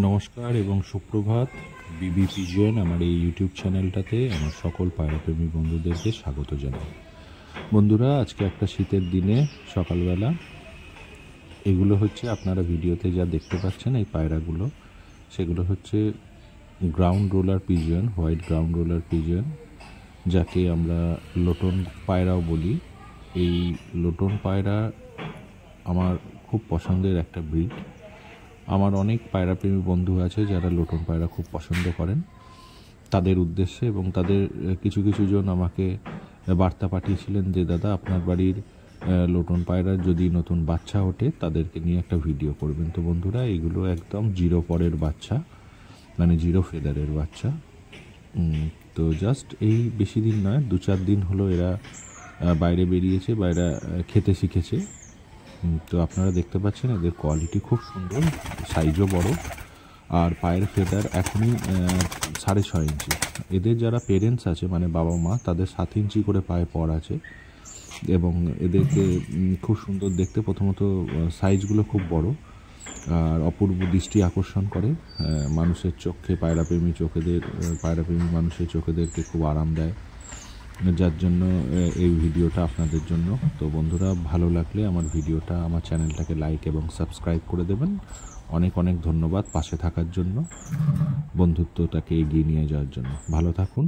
নমস্কার এবং সুপ্রভাত। বিবি পিজিয়ন আমার এই ইউটিউব চ্যানেলটাতে আমার সকল পায়রাপ্রেমী বন্ধুদেরকে স্বাগত জানাই। বন্ধুরা, আজকে একটা শীতের দিনে সকালবেলা এগুলো হচ্ছে আপনারা ভিডিওতে যা দেখতে পাচ্ছেন, এই পায়রাগুলো সেগুলো হচ্ছে ground roller pigeon, white ground roller pigeon, যাকে আমরা লোটন পায়রাও বলি। এই লোটন পায়রা আমার খুব পছন্দের একটা ব্রিড। আমার অনেক পায়রাপ্রেমী বন্ধু আছে যারা লোটন পায়রা খুব পছন্দ করেন। তাদের উদ্দেশ্যে এবং তাদের কিছু জন আমাকে বার্তা পাঠিয়েছিলেন যে দাদা, আপনার বাড়ির লোটন পায়রার যদি নতুন বাচ্চা ওঠে তাদেরকে নিয়ে একটা ভিডিও করবেন। তো বন্ধুরা, এগুলো একদম জিরো পরের বাচ্চা, মানে জিরো ফেদারের বাচ্চা। তো জাস্ট এই বেশি দিন নয়, 2-4 দিন হলো এরা বাইরে বেরিয়েছে, বাইরে খেতে শিখেছে। তো আপনারা দেখতে পাচ্ছেন এদের কোয়ালিটি খুব সুন্দর, সাইজও বড়, আর পায়ের ফেদার এখনই 6.5 ইঞ্চি। এদের যারা পেরেন্টস আছে, মানে বাবা মা, তাদের 7 ইঞ্চি করে পায়ে পর আছে এবং এদেরকে খুব সুন্দর দেখতে। প্রথমত সাইজগুলো খুব বড় আর অপূর্ব দৃষ্টি আকর্ষণ করে মানুষের চোখে, পায়রাপ্রেমী মানুষের চোখেদেরকে খুব আরাম দেয়, যার জন্য এই ভিডিওটা আপনাদের জন্য। তো বন্ধুরা, ভালো লাগলে আমার ভিডিওটা, আমার চ্যানেলটাকে লাইক এবং সাবস্ক্রাইব করে দেবেন। অনেক অনেক ধন্যবাদ পাশে থাকার জন্য, বন্ধুত্বটাকে এগিয়ে নিয়ে যাওয়ার জন্য। ভালো থাকুন।